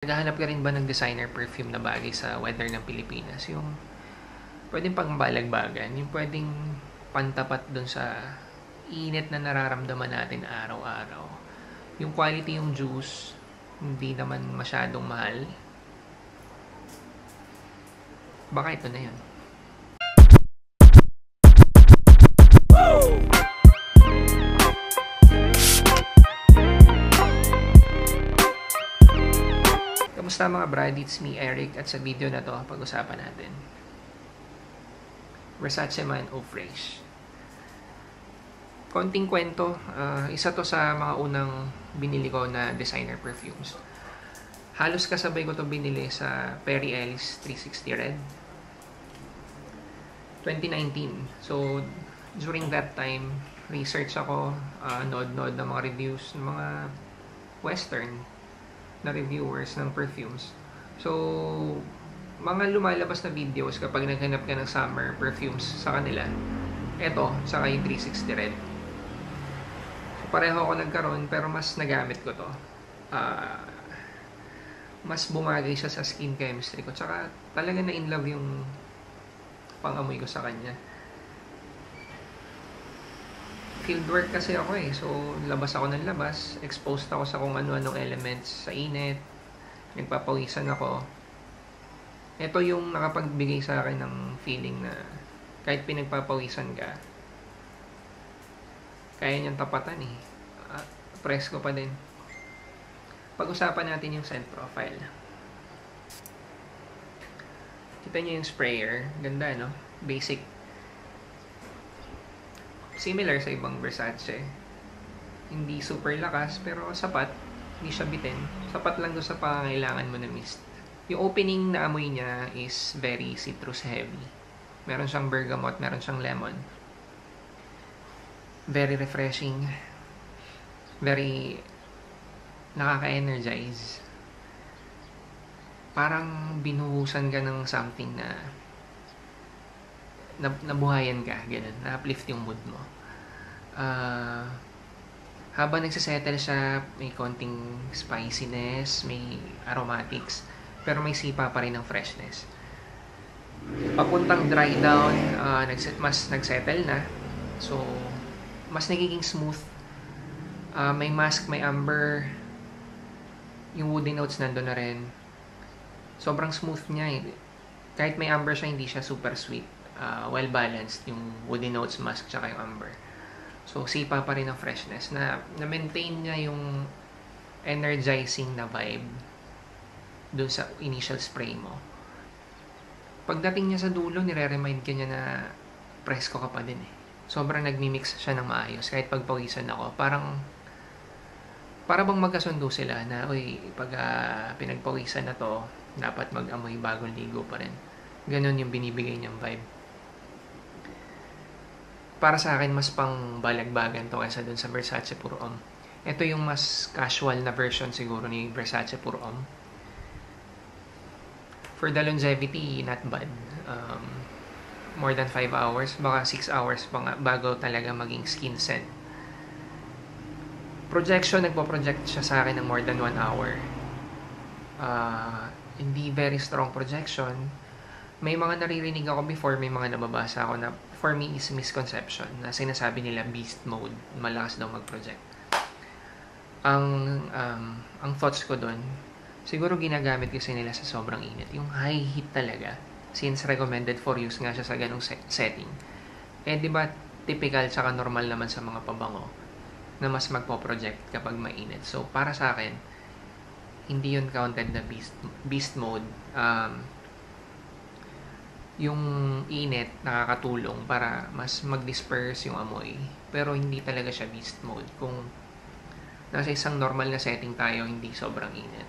Naghahanap ka rin ba ng designer perfume na bagay sa weather ng Pilipinas? Yung pwedeng pangbalagbagan, yung pwedeng pantapat dun sa init na nararamdaman natin araw-araw. Yung quality yung juice, hindi naman masyadong mahal. Baka ito na yun. Kamusta mga brad? It's me, Eric, at sa video na to, pag-usapan natin Versace Man Eau Fraiche. Konting kwento, isa to sa mga unang binili ko na designer perfumes. Halos kasabay ko to binili sa Perry Ellis 360 Red 2019. So, during that time, research ako, nod-nod ng mga reviews ng mga western na reviewers ng perfumes. So, mga lumalabas na videos kapag naghanap ka ng summer perfumes sa kanila, eto, saka yung 360 Red. So, pareho ako nagkaroon, pero mas nagamit ko to. Mas bumagay siya sa skin chemistry ko. Tsaka talaga na in love yung pang-amoy ko sa kanya. Fieldwork kasi ako eh. So, labas ako ng labas. Exposed ako sa kung ano-anong elements sa init. Nagpapawisan ako. Ito yung nakapagbigay sa akin ng feeling na kahit pinagpapawisan ka, kaya niyang tapatan eh. Presko pa din. Pag-usapan natin yung scent profile. Kita niyo yung sprayer. Ganda, no? Basic. Similar sa ibang Versace. Hindi super lakas, pero sapat. Hindi siya bitin. Sapat lang doon sa pangangailangan mo na mist. Yung opening na amoy niya is very citrus heavy. Meron siyang bergamot, meron siyang lemon. Very refreshing. Very nakaka-energize. Parang binuhusan ka ng something na nabuhayan ka, ganun, na-uplift yung mood mo. Habang nagsisettle siya, may konting spiciness, may aromatics, pero may sipa pa rin ng freshness. Papuntang dry down, mas nagsettle na, so mas nagiging smooth. May musk, may amber, yung woody notes nandun na rin. Sobrang smooth niya eh. Kahit may amber siya, hindi siya super sweet. Well balanced yung woody notes, musk, tsaka yung amber. So, sipa pa rin ang freshness. Na-maintain niya yung energizing na vibe dun sa initial spray mo. Pagdating niya sa dulo, nire-remind ka niya na presko ka pa din eh. Sobrang nagmimix siya ng maayos. Kahit pagpawisan ako, para bang magkasundo sila na, uy, pag pinagpawisan na to, dapat mag-amoy bagong ligo pa rin. Ganon yung binibigay niyang vibe. Para sa akin, mas pang balagbagan to kaysa dun sa Versace Puro Homme. Ito yung mas casual na version siguro ni Versace Puro Homme. For the longevity, not bad. More than 5 hours, baka 6 hours pa nga bago talaga maging skin scent. Projection, nagpo-project siya sa akin ng more than 1 hour. Hindi very strong projection. May mga naririnig ako before, may mga nababasa ako na for me is misconception na sinasabi nila beast mode, malakas daw mag-project. Ang thoughts ko doon, siguro ginagamit kasi nila sa sobrang init. Yung high heat talaga, since recommended for use nga siya sa ganung setting. Eh, di ba typical tsaka normal naman sa mga pabango na mas magpo-project kapag mainit. So, para sa akin, hindi yun counted na beast mode. Yung init nakakatulong para mas mag-disperse yung amoy. Pero hindi talaga siya beast mode. Kung nasa isang normal na setting tayo, hindi sobrang init.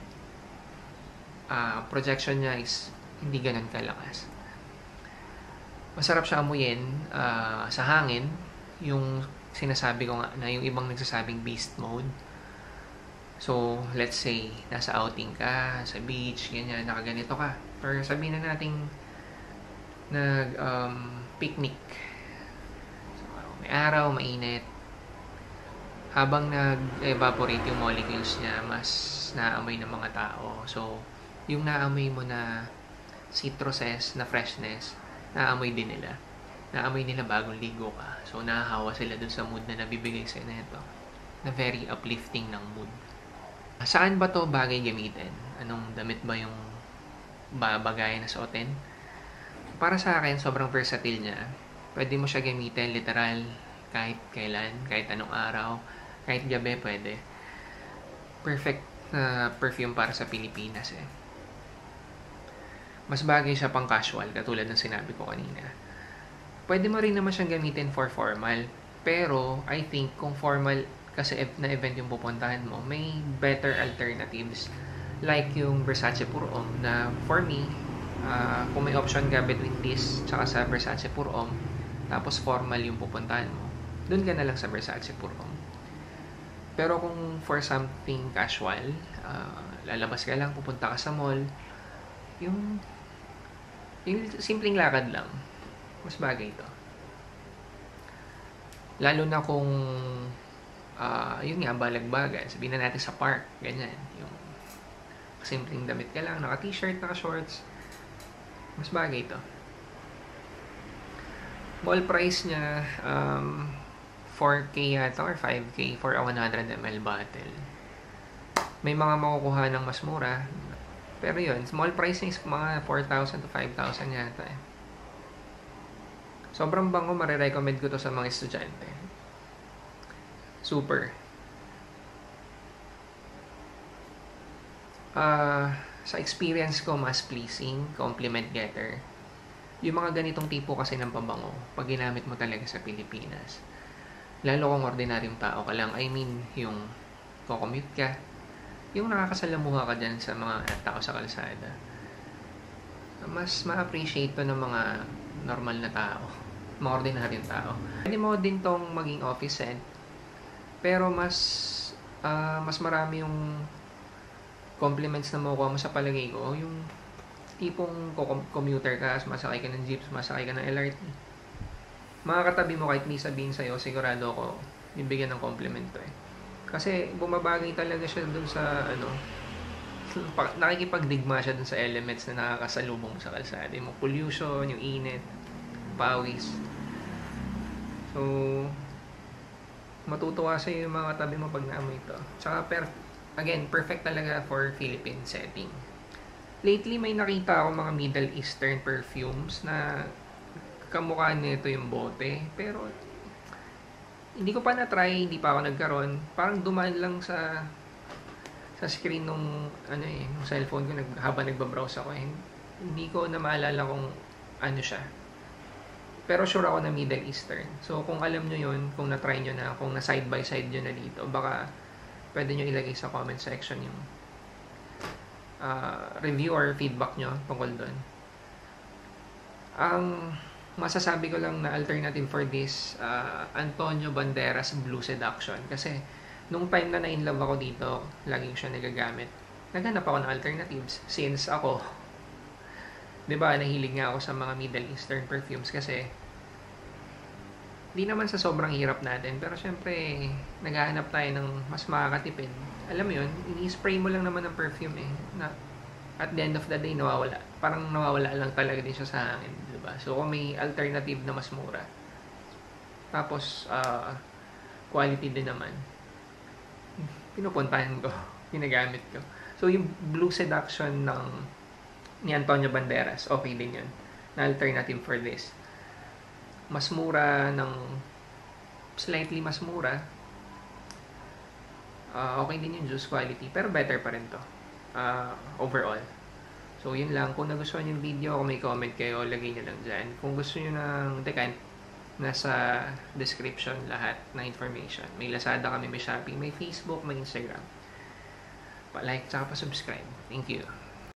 Projection niya is hindi ganun kalakas. Masarap siya amuyin sa hangin. Yung sinasabi ko nga na yung ibang nagsasabing beast mode. So, let's say, nasa outing ka, sa beach, ganyan, nakaganito ka. Or sabihin na nating picnic. So, may araw, mainit. habang nag-evaporate yung molecules niya, mas naamoy ng mga tao. So, yung naamoy mo na citruses, na freshness, naamoy din nila. Naamoy nila bagong ligo ka. So, nahahawa sila dun sa mood na nabibigay sa'yo na ito. Na very uplifting ng mood. Saan ba to bagay gamitin? Anong damit ba yung babagay na suotin? Para sa akin, sobrang versatile niya. Pwede mo siya gamitin literal kahit kailan, kahit anong araw, kahit gabi pwede. Perfect na perfume para sa Pilipinas eh. Mas bagay siya pang casual, katulad ng sinabi ko kanina. Pwede mo rin naman siyang gamitin for formal. Pero, I think, kung formal kasi na event yung pupuntahan mo, may better alternatives. Like yung Versace Pure Homme na for me, kung may option ka between this tsaka sa Versace Pure Homme, tapos formal yung pupuntahan mo, dun ka na lang sa Versace Pure Homme. Pero kung for something casual, lalabas ka lang, pupunta ka sa mall, yung simpleng lakad lang, mas bagay ito. Lalo na kung yun nga, balagbagan, sabihin na natin sa park, ganyan, yung simpleng damit ka lang, naka t-shirt, naka shorts, mas bagay ito. Mall price niya 4K yata or 5K for a 100 ml bottle. May mga makukuha ng mas mura, pero yun, small price is mga 4,000 to 5,000 yata eh. Sobrang bango, marirecommend ko to sa mga estudyante. Super. Sa experience ko, mas pleasing, compliment getter. Yung mga ganitong tipo kasi ng pabango, pag ginamit mo talaga sa Pilipinas. Lalo kung ordinaryong tao ka lang, I mean, yung commute ka, yung nakakasalamuha ka dyan sa mga tao sa kalsada. Mas ma-appreciate to ng mga normal na tao, mga ordinaryong tao. Pwede mo din tong maging office scent, pero mas marami yung compliments na makukuha mo sa palagay ko, yung tipong commuter ka, sumasakay ka ng jeep, sumasakay ka ng LRT. Mga katabi mo kahit may sabihin sa'yo, sigurado ako, bibigyan ng compliment to eh. Kasi bumabagay talaga siya dun sa, nakikipagdigma siya dun sa elements na nakakasalubong sa kalsada. Yung pollution, yung init, pawis. So, matutuwa sa'yo yung mga katabi mo pag naamoy ito. Tsaka, again, perfect talaga for Philippine setting. Lately, may nakita ako mga Middle Eastern perfumes na kamukha nito yung bote. Pero, hindi ko pa na-try, hindi pa ako nagkaroon. Parang dumaan lang sa screen nung cellphone ko habang nagbabrowse ako. Hindi ko na maalala kung ano siya. Pero sure ako na Middle Eastern. So, kung alam nyo yun, kung na-try nyo na, kung na-side by side nyo na dito, baka pwede nyo ilagay sa comment section yung review or feedback nyo tungkol doon. Ang masasabi ko lang na alternative for this, Antonio Banderas Blue Seduction. Kasi, nung time na na-inlove ako dito, laging siya nagagamit. Naghanap ako ng alternatives. Since ako, diba, nahilig nga ako sa mga Middle Eastern perfumes kasi, di naman sa sobrang hirap natin, pero syempre, naghahanap tayo ng mas makakatipid. Alam mo yun, i-spray mo lang naman ng perfume eh, na at the end of the day, nawawala. Parang nawawala lang talaga din siya sa hangin, diba? So, kung may alternative na mas mura, tapos, quality din naman, pinupuntahan ko, ginagamit ko. So, yung Blue Seduction ni Antonio Banderas, okay din yun, na alternative for this. Mas mura slightly mas mura. Okay din yung juice quality, pero better pa rin to overall. So yun lang, kung nagustuhan yung video, kung may comment kayo, lagay nyo lang dyan. Kung gusto nyo ng decant, nasa description lahat ng information. May Lazada kami, may Shopee, may Facebook, may Instagram. Pa-like, tsaka pa-subscribe. Thank you.